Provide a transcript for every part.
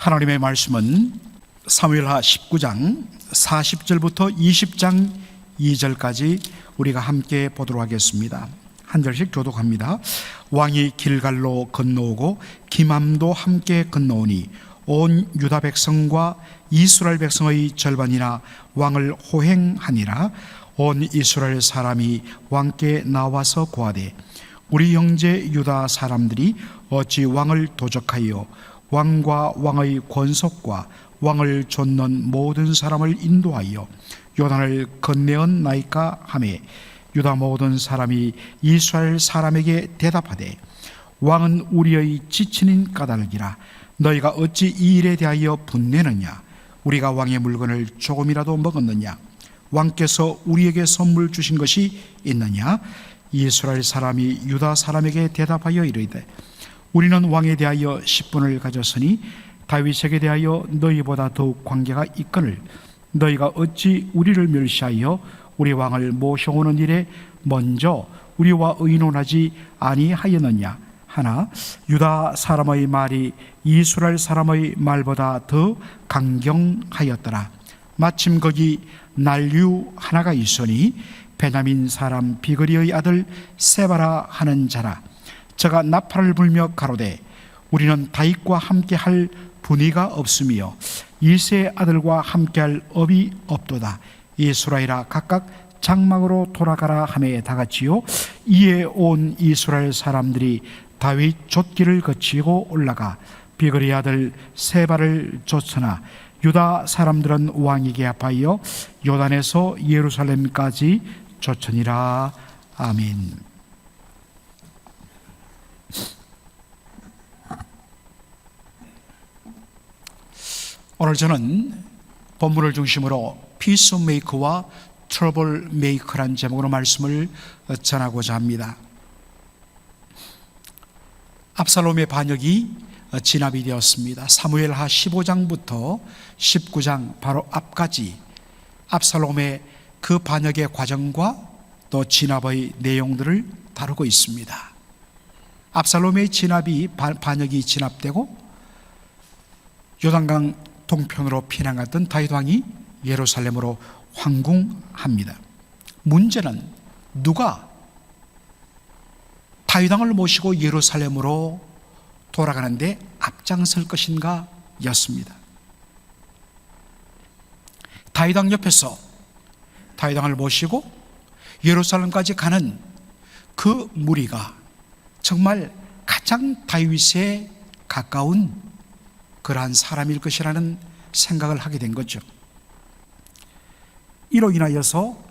하나님의 말씀은 사무엘하 19장 40절부터 20장 2절까지 우리가 함께 보도록 하겠습니다. 한 절씩 교독합니다. 왕이 길갈로 건너오고 기맘도 함께 건너오니 온 유다 백성과 이스라엘 백성의 절반이나 왕을 호행하니라. 온 이스라엘 사람이 왕께 나와서 고하되 우리 형제 유다 사람들이 어찌 왕을 도적하여 왕과 왕의 권속과 왕을 좇는 모든 사람을 인도하여 요단을 건네었나이까 하매 유다 모든 사람이 이스라엘 사람에게 대답하되 왕은 우리의 지친인 까닭이라. 너희가 어찌 이 일에 대하여 분내느냐? 우리가 왕의 물건을 조금이라도 먹었느냐? 왕께서 우리에게 선물 주신 것이 있느냐? 이스라엘 사람이 유다 사람에게 대답하여 이르되 우리는 왕에 대하여 10분을 가졌으니 다윗에게 대하여 너희보다 더욱 관계가 있거늘 너희가 어찌 우리를 멸시하여 우리 왕을 모셔오는 일에 먼저 우리와 의논하지 아니하였느냐 하나 유다 사람의 말이 이스라엘 사람의 말보다 더 강경하였더라. 마침 거기 난류 하나가 있으니 베냐민 사람 비그리의 아들 세바라 하는 자라. 저가 나팔을 불며 가로되 우리는 다윗과 함께할 분의가 없으며 이새의 아들과 함께할 업이 없도다. 이스라엘아 각각 장막으로 돌아가라 하매 다같이요. 이에 온 이스라엘 사람들이 다윗 좇기를 거치고 올라가 비그리 아들 세바를 좇으나 유다 사람들은 왕에게 아파하여 요단에서 예루살렘까지 좇으니라. 아멘. 오늘 저는 본문을 중심으로 피스메이커와 트러블 메이커란 제목으로 말씀을 전하고자 합니다. 압살롬의 반역이 진압이 되었습니다. 사무엘하 15장부터 19장 바로 앞까지 압살롬의 그 반역의 과정과 또 진압의 내용들을 다루고 있습니다. 압살롬의 반역이 진압되고 요단강 동편으로 피난갔던 다윗 왕이 예루살렘으로 황궁합니다. 문제는 누가 다윗 왕을 모시고 예루살렘으로 돌아가는데 앞장설 것인가 였습니다. 다윗 왕 옆에서 다윗 왕을 모시고 예루살렘까지 가는 그 무리가 정말 가장 다윗에 가까운 그러한 사람일 것이라는 생각을 하게 된 거죠. 이로 인하여서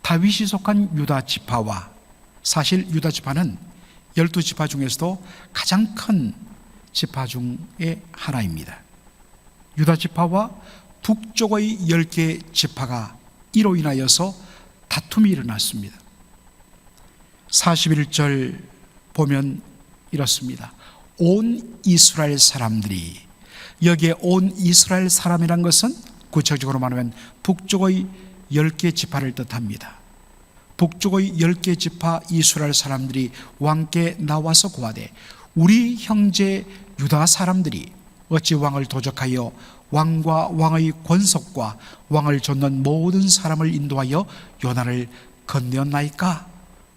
다윗이 속한 유다 지파와, 사실 유다 지파는 12지파 중에서도 가장 큰 지파 중에 하나입니다. 유다 지파와 북쪽의 10개 지파가 이로 인하여서 다툼이 일어났습니다. 41절 보면 이렇습니다. 온 이스라엘 사람들이, 여기에 온 이스라엘 사람이란 것은 구체적으로 말하면 북쪽의 10개 지파를 뜻합니다. 북쪽의 10개 지파 이스라엘 사람들이 왕께 나와서 고하되 우리 형제 유다 사람들이 어찌 왕을 도적하여 왕과 왕의 권속과 왕을 좇는 모든 사람을 인도하여 요단을 건너었나이까?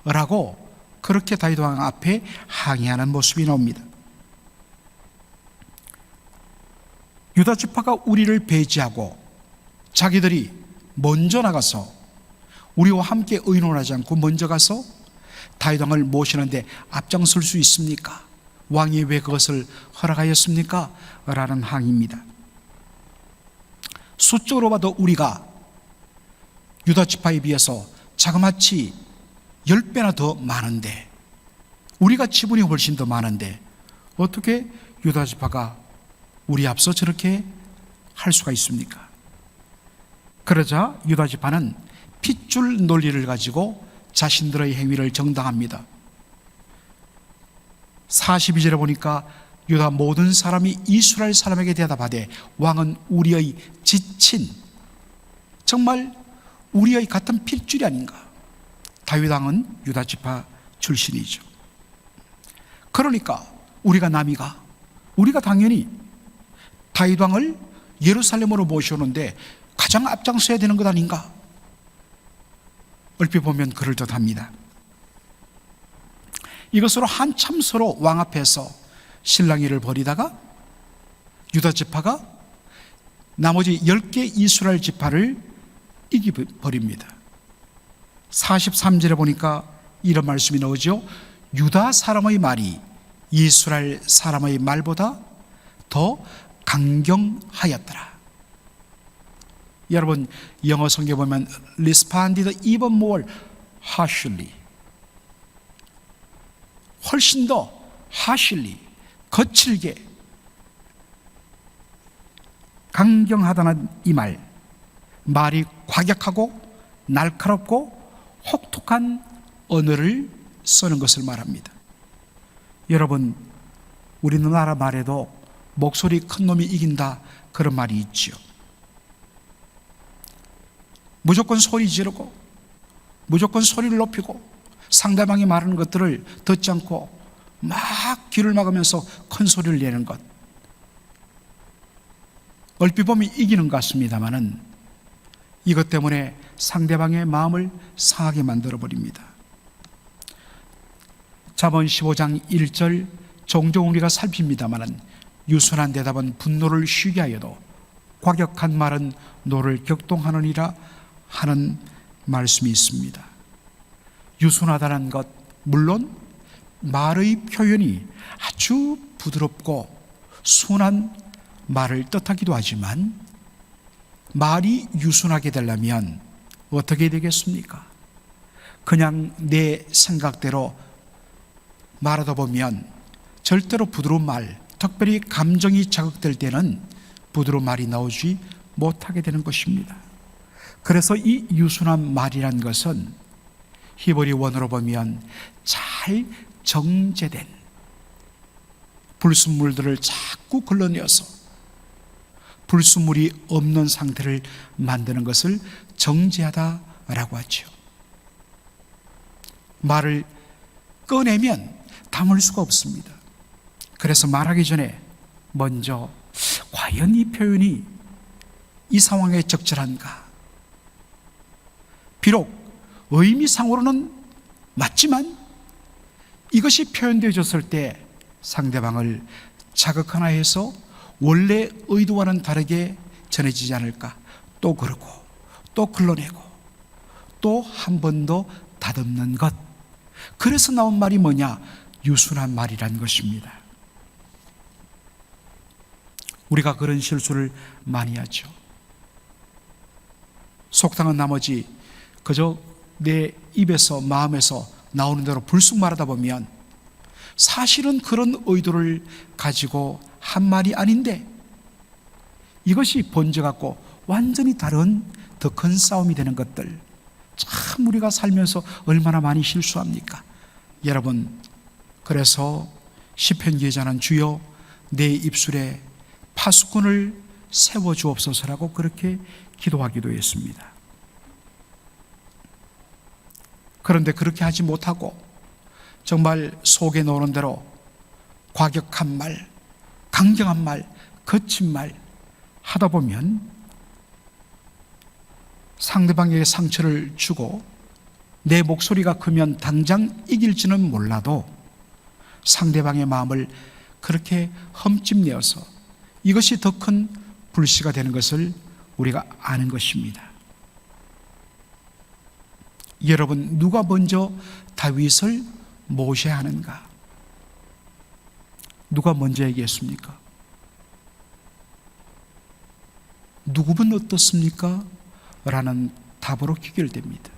라고 그렇게 다윗 왕 앞에 항의하는 모습이 나옵니다. 유다 지파가 우리를 배제하고 자기들이 먼저 나가서 우리와 함께 의논하지 않고 먼저 가서 다윗 왕을 모시는데 앞장설 수 있습니까? 왕이 왜 그것을 허락하였습니까? 라는 항의입니다. 수적으로 봐도 우리가 유다 지파에 비해서 자그마치 10배나 더 많은데, 우리가 지분이 훨씬 더 많은데 어떻게 유다 지파가 우리 앞서 저렇게 할 수가 있습니까? 그러자 유다 지파는 핏줄 논리를 가지고 자신들의 행위를 정당합니다. 42절에 보니까 유다 모든 사람이 이스라엘 사람에게 대답하되 왕은 우리의 지친, 정말 우리의 같은 핏줄이 아닌가. 다윗 왕은 유다 지파 출신이죠. 그러니까 우리가 남이가, 우리가 당연히 다윗 왕을 예루살렘으로 모셔오는데 가장 앞장서야 되는 것 아닌가? 얼핏 보면 그럴듯합니다. 이것으로 한참 서로 왕 앞에서 실랑이를 벌이다가 유다 지파가 나머지 10개 이스라엘 지파를 이겨버립니다. 43절에 보니까 이런 말씀이 나오죠. 유다 사람의 말이 이스라엘 사람의 말보다 더 강경하였더라. 여러분, 영어 성경에 보면 responded even more harshly, 훨씬 더 harshly, 거칠게, 강경하다는 이 말이 과격하고 날카롭고 혹독한 언어를 쓰는 것을 말합니다. 여러분, 우리나라 말에도 목소리 큰 놈이 이긴다, 그런 말이 있죠. 무조건 소리 지르고 무조건 소리를 높이고 상대방이 말하는 것들을 듣지 않고 막 귀를 막으면서 큰 소리를 내는 것, 얼핏 보면 이기는 것 같습니다마는 이것 때문에 상대방의 마음을 상하게 만들어버립니다. 잠언 15장 1절, 종종 우리가 살핍니다마는 유순한 대답은 분노를 쉬게 하여도 과격한 말은 노를 격동하느니라 하는 말씀이 있습니다. 유순하다는 것, 물론 말의 표현이 아주 부드럽고 순한 말을 뜻하기도 하지만 말이 유순하게 되려면 어떻게 되겠습니까? 그냥 내 생각대로 말하다 보면 절대로 부드러운 말, 특별히 감정이 자극될 때는 부드러운 말이 나오지 못하게 되는 것입니다. 그래서 이 유순한 말이란 것은 히브리 원어로 보면 잘 정제된 불순물들을 자꾸 걸러내어서 불순물이 없는 상태를 만드는 것을 정제하다라고 하죠. 말을 꺼내면 담을 수가 없습니다. 그래서 말하기 전에 먼저 과연 이 표현이 이 상황에 적절한가? 비록 의미상으로는 맞지만 이것이 표현되어졌을 때 상대방을 자극하나 해서 원래 의도와는 다르게 전해지지 않을까? 또 그러고 또 걸러내고 또 한 번 더 다듬는 것, 그래서 나온 말이 뭐냐? 유순한 말이란 것입니다. 우리가 그런 실수를 많이 하죠. 속상한 나머지 그저 내 입에서 마음에서 나오는 대로 불쑥 말하다 보면 사실은 그런 의도를 가지고 한 말이 아닌데 이것이 번져갖고 완전히 다른 더 큰 싸움이 되는 것들, 참 우리가 살면서 얼마나 많이 실수합니까? 여러분, 그래서 시편 기자는 주여 내 입술에 파수꾼을 세워주옵소서라고 그렇게 기도하기도 했습니다. 그런데 그렇게 하지 못하고 정말 속에 넣는 대로 과격한 말, 강경한 말, 거친 말 하다 보면 상대방에게 상처를 주고 내 목소리가 크면 당장 이길지는 몰라도 상대방의 마음을 그렇게 험집내어서 이것이 더 큰 불씨가 되는 것을 우리가 아는 것입니다. 여러분, 누가 먼저 다윗을 모셔야 하는가? 누가 먼저 얘기했습니까? 누구분 어떻습니까? 라는 답으로 귀결됩니다.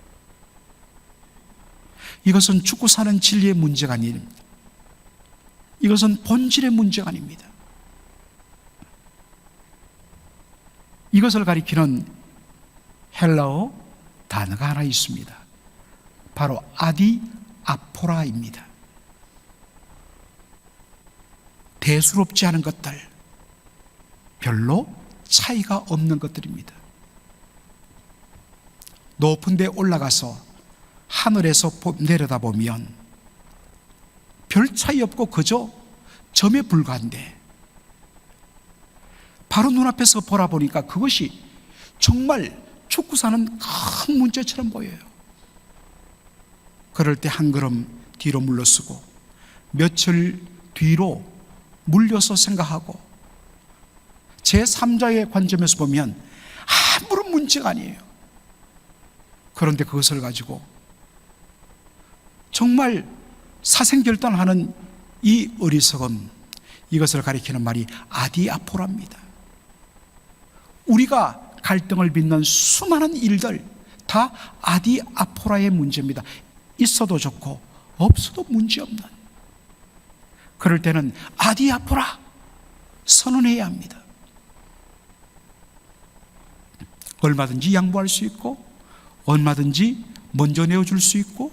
이것은 죽고 사는 진리의 문제가 아닙니다. 이것은 본질의 문제가 아닙니다. 이것을 가리키는 헬라어 단어가 하나 있습니다. 바로 아디아포라입니다. 대수롭지 않은 것들, 별로 차이가 없는 것들입니다. 높은 데 올라가서 하늘에서 내려다보면 별 차이 없고 그저 점에 불과한데 바로 눈앞에서 보라보니까 그것이 정말 죽고 사는 큰 문제처럼 보여요. 그럴 때 한 걸음 뒤로 물러서고 며칠 뒤로 물려서 생각하고 제3자의 관점에서 보면 아무런 문제가 아니에요. 그런데 그것을 가지고 정말 사생결단하는 이 어리석음, 이것을 가리키는 말이 아디아포라입니다. 우리가 갈등을 빚는 수많은 일들 다 아디아포라의 문제입니다. 있어도 좋고 없어도 문제없는. 그럴 때는 아디아포라 선언해야 합니다. 얼마든지 양보할 수 있고 얼마든지 먼저 내어줄 수 있고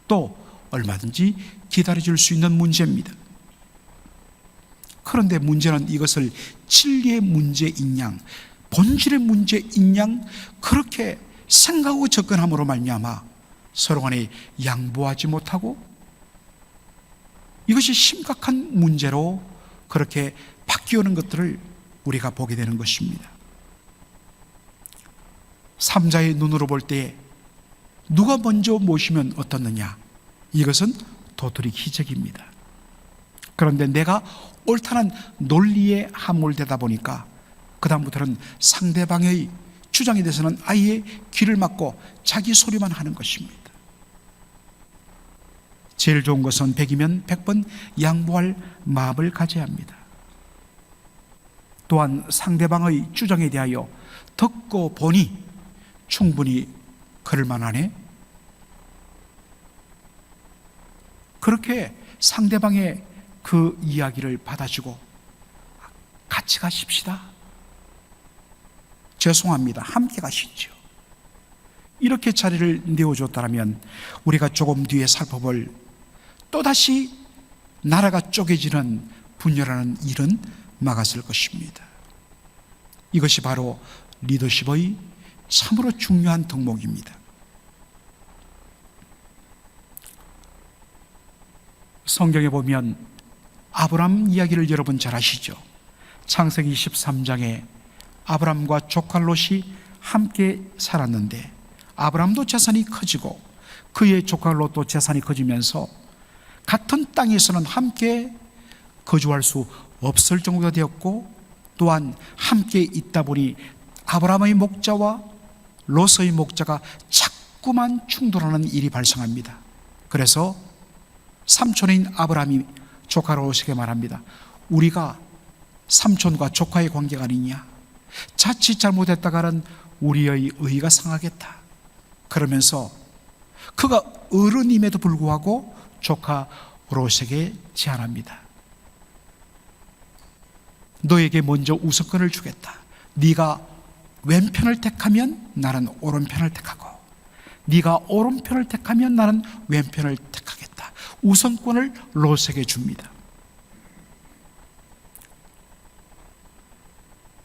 또 얼마든지 기다려줄 수 있는 문제입니다. 그런데 문제는 이것을 진리의 문제인 양, 본질의 문제인 양 그렇게 생각하고 접근함으로 말미암아 서로 간에 양보하지 못하고 이것이 심각한 문제로 그렇게 바뀌어오는 것들을 우리가 보게 되는 것입니다. 삼자의 눈으로 볼 때 누가 먼저 모시면 어떻느냐, 이것은 도토리 기적입니다. 그런데 내가 옳다는 논리에 함몰되다 보니까 그 다음부터는 상대방의 주장에 대해서는 아예 귀를 막고 자기 소리만 하는 것입니다. 제일 좋은 것은 100이면 100번 양보할 마음을 가져야 합니다. 또한 상대방의 주장에 대하여 듣고 보니 충분히 그럴 만하네, 그렇게 상대방의 그 이야기를 받아주고 같이 가십시다, 죄송합니다, 함께 가시죠, 이렇게 자리를 내어줬다면 우리가 조금 뒤에 살펴볼 또다시 나라가 쪼개지는 분열하는 일은 막았을 것입니다. 이것이 바로 리더십의 참으로 중요한 덕목입니다. 성경에 보면 아브람 이야기를 여러분 잘 아시죠? 창세기 23장에 아브람과 조카 롯이 함께 살았는데 아브람도 재산이 커지고 그의 조카 롯도 재산이 커지면서 같은 땅에서는 함께 거주할 수 없을 정도가 되었고 또한 함께 있다 보니 아브람의 목자와 롯의 목자가 자꾸만 충돌하는 일이 발생합니다. 그래서 삼촌인 아브람이 조카 롯에게 말합니다. 우리가 삼촌과 조카의 관계가 아니냐, 자칫 잘못했다가는 우리의 의가 상하겠다. 그러면서 그가 어른임에도 불구하고 조카 롯에게 제안합니다. 너에게 먼저 우선권을 주겠다. 네가 왼편을 택하면 나는 오른편을 택하고 네가 오른편을 택하면 나는 왼편을 택하겠다. 우선권을 롯에게 줍니다.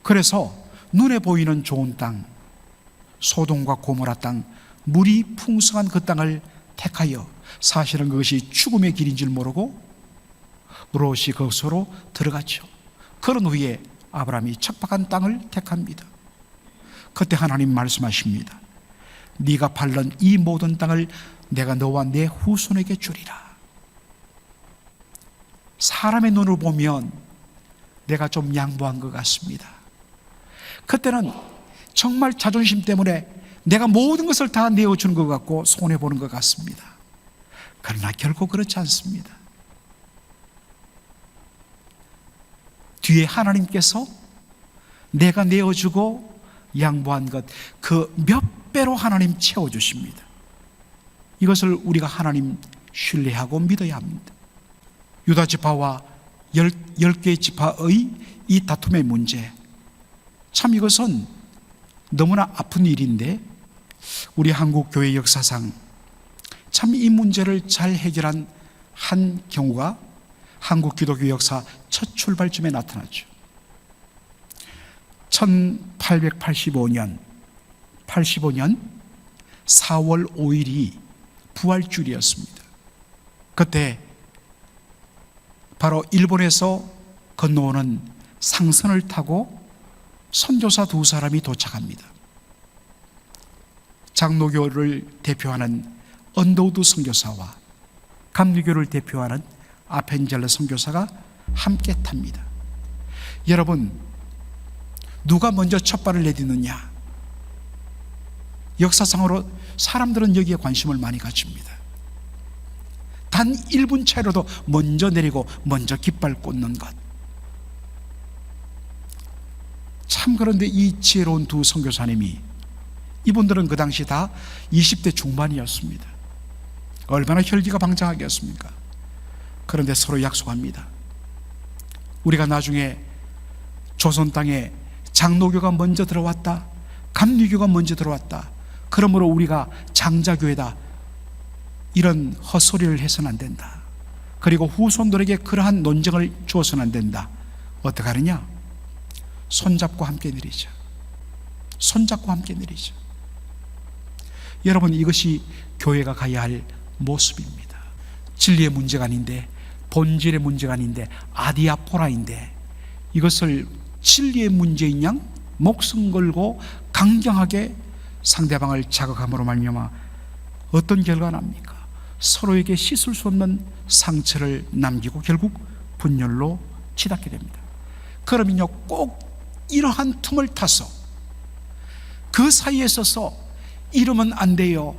그래서 눈에 보이는 좋은 땅, 소돔과 고모라 땅, 물이 풍성한 그 땅을 택하여 사실은 그것이 죽음의 길인 줄 모르고 롯이 그것으로 들어갔죠. 그런 후에 아브라함이 척박한 땅을 택합니다. 그때 하나님 말씀하십니다. 네가 밟는 이 모든 땅을 내가 너와 내 후손에게 주리라. 사람의 눈으로 보면 내가 좀 양보한 것 같습니다. 그때는 정말 자존심 때문에 내가 모든 것을 다 내어주는 것 같고 손해보는 것 같습니다. 그러나 결코 그렇지 않습니다. 뒤에 하나님께서 내가 내어주고 양보한 것 그 몇 배로 하나님 채워주십니다. 이것을 우리가 하나님 신뢰하고 믿어야 합니다. 유다 지파와 10개의 지파의 이 다툼의 문제, 참 이것은 너무나 아픈 일인데 우리 한국 교회 역사상 참 이 문제를 잘 해결한 한 경우가 한국 기독교 역사 첫 출발점에 나타났죠. 1885년 4월 5일이 부활주일이었습니다. 그때 바로 일본에서 건너오는 상선을 타고 선교사 두 사람이 도착합니다. 장로교를 대표하는 언더우드 선교사와 감리교를 대표하는 아펜젤러 선교사가 함께 탑니다. 여러분, 누가 먼저 첫 발을 내딛느냐? 역사상으로 사람들은 여기에 관심을 많이 가집니다. 단 1분 차이로도 먼저 내리고 먼저 깃발 꽂는 것. 참, 그런데 이 지혜로운 두 선교사님이, 이분들은 그 당시 다 20대 중반이었습니다. 얼마나 혈기가 방장하겠습니까? 그런데 서로 약속합니다. 우리가 나중에 조선 땅에 장로교가 먼저 들어왔다, 감리교가 먼저 들어왔다, 그러므로 우리가 장자교회다, 이런 헛소리를 해서는 안 된다. 그리고 후손들에게 그러한 논쟁을 주어서는 안 된다. 어떻게 하느냐? 손잡고 함께 내리자. 손잡고 함께 내리자. 여러분, 이것이 교회가 가야 할 모습입니다. 진리의 문제가 아닌데, 본질의 문제가 아닌데, 아디아포라인데, 이것을 진리의 문제인 양 목숨 걸고 강경하게 상대방을 자극함으로 말미암아 어떤 결과가 납니까? 서로에게 씻을 수 없는 상처를 남기고 결국 분열로 치닫게 됩니다. 그러면요, 꼭 이러한 틈을 타서 그 사이에 서서 이러면 안 돼요.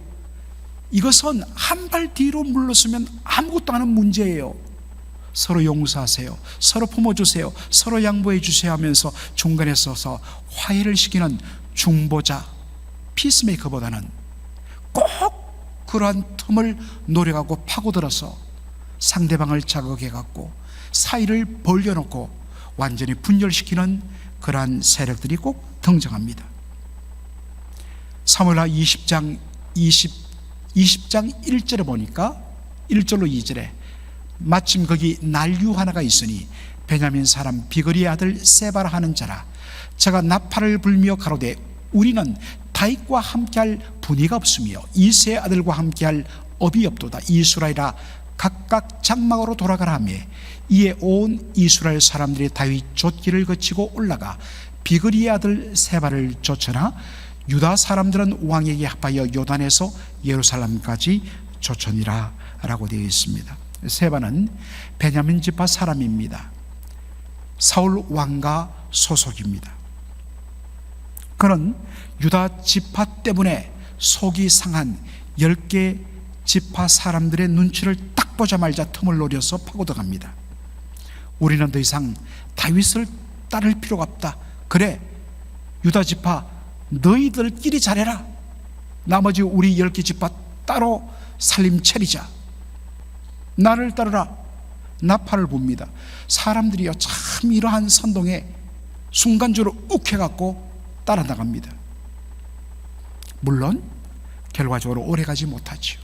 이것은 한 발 뒤로 물러서면 아무것도 않은 문제예요. 서로 용서하세요, 서로 품어주세요, 서로 양보해 주세요 하면서 중간에 서서 화해를 시키는 중보자, 피스메이커보다는 꼭 그러한 틈을 노려가고 파고들어서 상대방을 자극해갖고 사이를 벌려놓고 완전히 분열시키는 그러한 세력들이 꼭 등장합니다. 사무엘하 20장 1절에 보니까 1절로 2절에 마침 거기 난류 하나가 있으니 베냐민 사람 비그리의 아들 세바라 하는 자라. 저가 나팔을 불며 가로되 우리는 다윗과 함께할 분이가 없으며 이새의 아들과 함께할 업이 없도다. 이스라엘아 각각 장막으로 돌아가라 하며, 이에 온 이스라엘 사람들이 다윗 좇기를 거치고 올라가 비그리의 아들 세바를 쫓으나 유다 사람들은 왕에게 합하여 요단에서 예루살렘까지 쫓으니라 라고 되어 있습니다. 세바는 베냐민 지파 사람입니다. 사울 왕가 소속입니다. 그는 유다 지파 때문에 속이 상한 10개 지파 사람들의 눈치를 딱 보자 말자 틈을 노려서 파고들어갑니다. 우리는 더 이상 다윗을 따를 필요가 없다. 그래, 유다 지파 너희들끼리 잘해라. 나머지 우리 10개 지파 따로 살림 차리자. 나를 따르라. 나팔을 붑니다. 사람들이요, 참 이러한 선동에 순간적으로 욱해갖고 따라 나갑니다. 물론 결과적으로 오래가지 못하죠.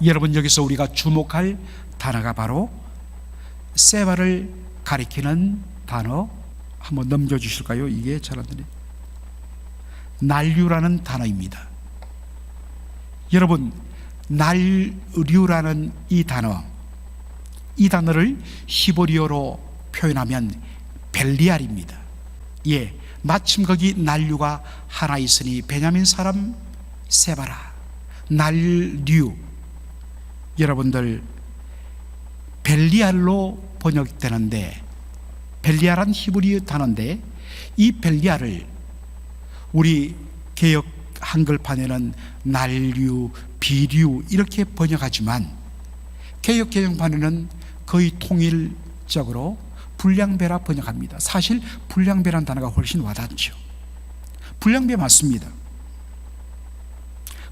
여러분, 여기서 우리가 주목할 단어가 바로 세바를 가리키는 단어 한번 넘겨주실까요? 이게 잘 안 되네. 난류라는 단어입니다. 여러분, 난류라는 이 단어를 히브리어로 표현하면 벨리알입니다. 예, 마침 거기 난류가 하나 있으니 베냐민 사람 세바라. 난류, 여러분들 벨리알로 번역되는데, 벨리알은 히브리 단어인데 이 벨리알을 우리 개역 한글판에는 난류, 비류 이렇게 번역하지만 개역 개정판에는 거의 통일적으로 불량배라 번역합니다. 사실 불량배라는 단어가 훨씬 와닿죠. 불량배 맞습니다.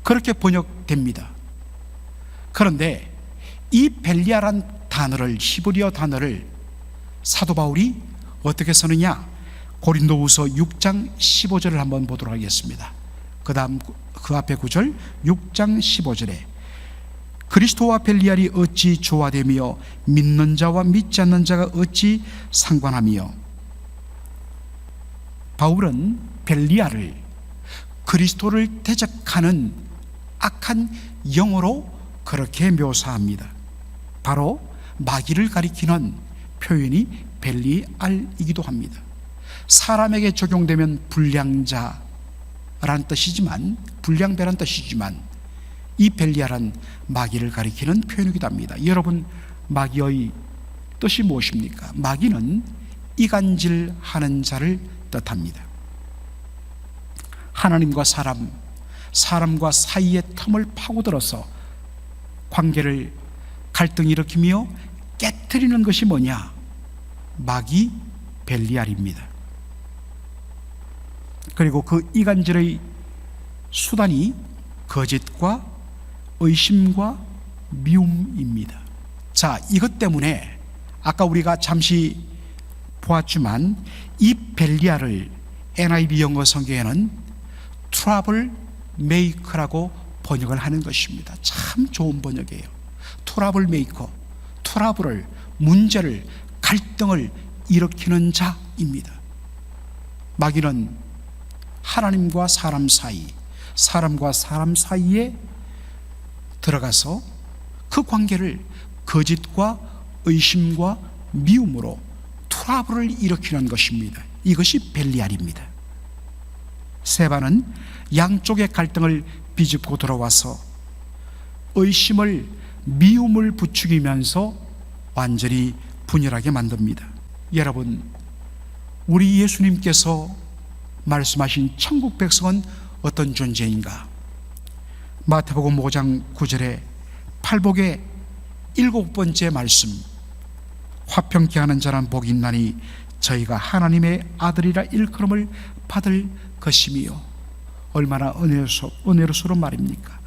그렇게 번역됩니다. 그런데 이 벨리알한 단어를, 히브리어 단어를 사도 바울이 어떻게 쓰느냐? 고린도후서 6장 15절을 한번 보도록 하겠습니다. 그 다음 그 앞에 9절, 6장 15절에 그리스도와 벨리알이 어찌 조화되며 믿는 자와 믿지 않는 자가 어찌 상관하며. 바울은 벨리알을 그리스도를 대적하는 악한 영으로 그렇게 묘사합니다. 바로 마귀를 가리키는 표현이 벨리알이기도 합니다. 사람에게 적용되면 불량자라는 뜻이지만, 불량배란 뜻이지만, 이 벨리알은 마귀를 가리키는 표현이기도 합니다. 여러분, 마귀의 뜻이 무엇입니까? 마귀는 이간질하는 자를 뜻합니다. 하나님과 사람과 사이의 틈을 파고들어서 관계를 갈등을 일으키며 깨트리는 것이 뭐냐? 마귀 벨리알입니다. 그리고 그 이간질의 수단이 거짓과 의심과 미움입니다. 자, 이것 때문에 아까 우리가 잠시 보았지만 이 벨리알을 NIV 영어 성경에는 트러블 메이커라고 번역을 하는 것입니다. 참 좋은 번역이에요. 트러블 메이커, 트러블을, 문제를, 갈등을 일으키는 자입니다. 마귀는 하나님과 사람 사이, 사람과 사람 사이에 들어가서 그 관계를 거짓과 의심과 미움으로 트러블을 일으키는 것입니다. 이것이 벨리알입니다. 세바는 양쪽의 갈등을 비집고 들어와서 의심을, 미움을 부추기면서 완전히 분열하게 만듭니다. 여러분, 우리 예수님께서 말씀하신 천국 백성은 어떤 존재인가? 마태복음 5장 9절에 팔복의 7번째 말씀, 화평케 하는 자란 복이 있나니 저희가 하나님의 아들이라 일컬음을 받을 것이며, 얼마나 은혜로서 말입니까?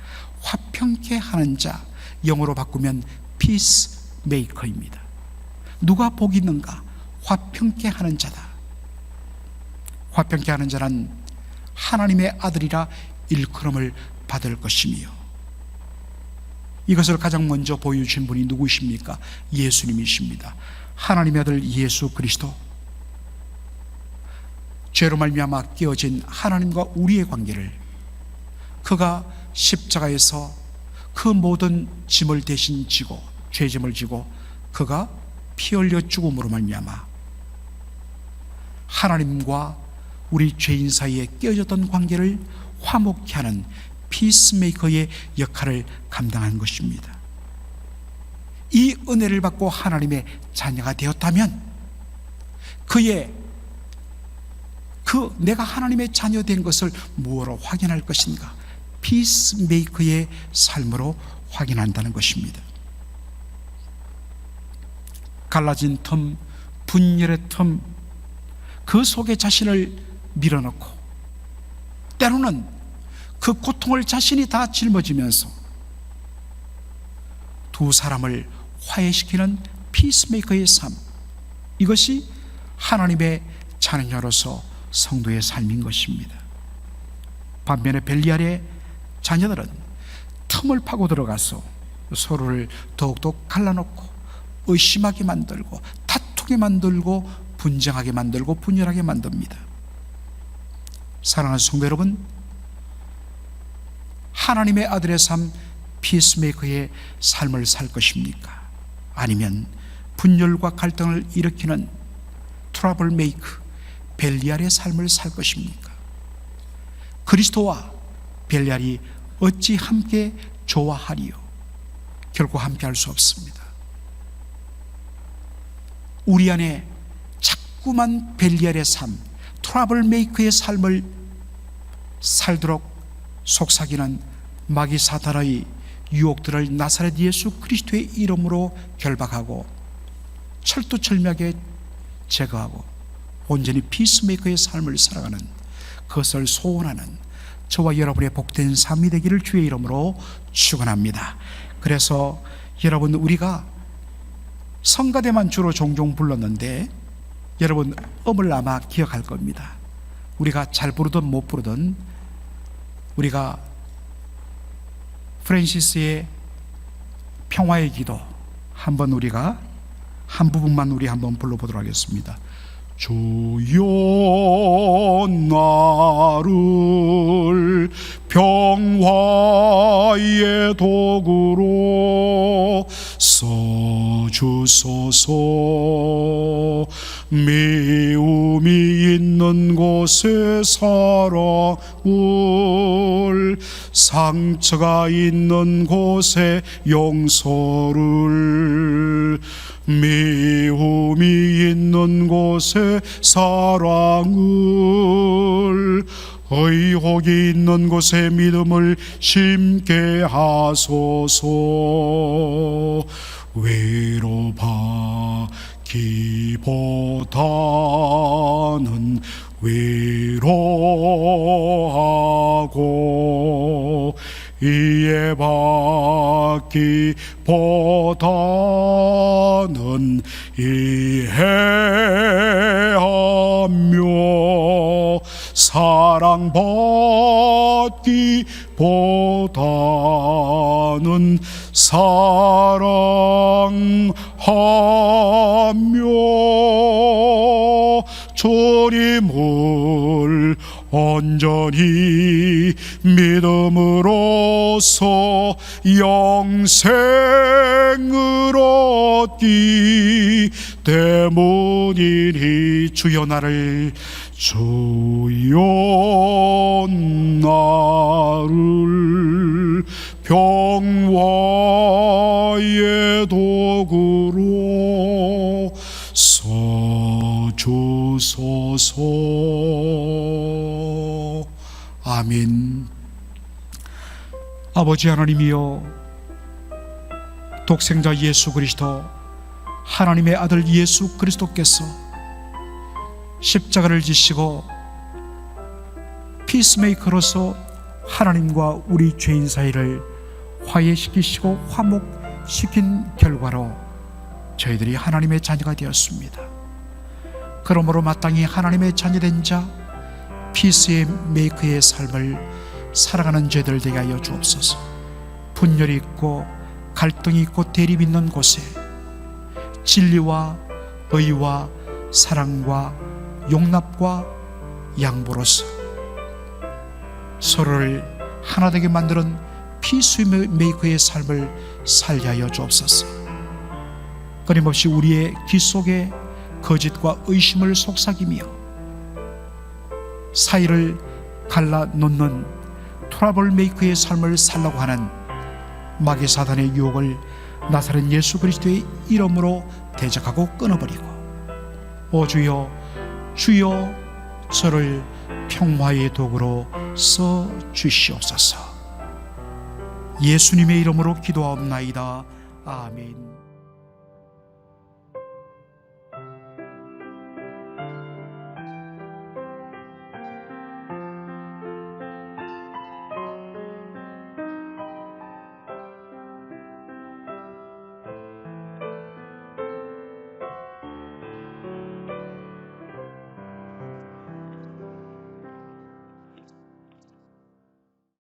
화평케 하는 자, 영어로 바꾸면 피스메이커입니다. 누가 복이 있는가? 화평케 하는 자다. 화평케 하는 자는 하나님의 아들이라 일컬음을 받을 것이며, 이것을 가장 먼저 보여주신 분이 누구십니까? 예수님이십니다. 하나님의 아들 예수 그리스도, 죄로 말미암아 깨어진 하나님과 우리의 관계를 그가 십자가에서 그 모든 짐을 대신 지고, 죄짐을 지고 그가 피 흘려 죽음으로 말미암아 하나님과 우리 죄인 사이에 깨어졌던 관계를 화목케 하는 피스메이커의 역할을 감당한 것입니다. 이 은혜를 받고 하나님의 자녀가 되었다면 내가 하나님의 자녀 된 것을 무엇으로 확인할 것인가? 피스메이커의 삶으로 확인한다는 것입니다. 갈라진 틈, 분열의 틈, 그 속에 자신을 밀어넣고 때로는 그 고통을 자신이 다 짊어지면서 두 사람을 화해시키는 피스메이커의 삶, 이것이 하나님의 자녀로서 성도의 삶인 것입니다. 반면에 벨리알의 자녀들은 틈을 파고 들어가서 서로를 더욱더 갈라놓고 의심하게 만들고 다투게 만들고 분쟁하게 만들고 분열하게 만듭니다. 사랑하는 성도 여러분, 하나님의 아들의 삶, 피스메이커의 삶을 살 것입니까? 아니면 분열과 갈등을 일으키는 트러블 메이커, 벨리알의 삶을 살 것입니까? 그리스도와 벨리알이 어찌 함께 좋아하리요? 결코 함께 할 수 없습니다. 우리 안에 자꾸만 벨리알의 삶, 트러블 메이커의 삶을 살도록 속삭이는 마귀 사탄의 유혹들을 나사렛 예수 그리스도의 이름으로 결박하고 철두철미하게 제거하고 온전히 피스메이커의 삶을 살아가는, 그것을 소원하는 저와 여러분의 복된 삶이 되기를 주의 이름으로 축원합니다. 그래서 여러분, 우리가 성가대만 주로 종종 불렀는데 여러분 음을 아마 기억할 겁니다. 우리가 잘 부르든 못 부르든 우리가 프랜시스의 평화의 기도 한번 우리가 한 부분만 우리 한번 불러보도록 하겠습니다. 주여 나를 평화의 도구로 써주소서. 미움이 있는 곳에 사랑을, 상처가 있는 곳에 용서를, 미움이 있는 곳에 사랑을, 의혹이 있는 곳에 믿음을 심게 하소서. 위로받기보다는 위로하고, 이해받기보다는 이해하며, 사랑받기보다는 사랑하며, 주님을 온전히 믿음으로써 영생을 얻기 때문이니, 주여 나를, 주여 나를 평화의 도구로 써주소서. 아멘. 아버지 하나님이여, 독생자 예수 그리스도, 하나님의 아들 예수 그리스도께서 십자가를 지시고 피스메이커로서 하나님과 우리 죄인 사이를 화해시키시고 화목시킨 결과로 저희들이 하나님의 자녀가 되었습니다. 그러므로 마땅히 하나님의 자녀된 자 피스메이커의 삶을 살아가는 저희들 되게 하여 주옵소서. 분열이 있고 갈등이 있고 대립이 있는 곳에 진리와 의와 사랑과 용납과 양보로서 서로를 하나 되게 만드는 피스메이커의 삶을 살게 하여 주옵소서. 끊임없이 우리의 귀 속에 거짓과 의심을 속삭이며 사이를 갈라놓는 트러블 메이커의 삶을 살라고 하는 마귀 사단의 유혹을 나사렛 예수 그리스도의 이름으로 대적하고 끊어버리고, 오 주여, 주여 저를 평화의 도구로 써 주시옵소서. 예수님의 이름으로 기도하옵나이다. 아멘.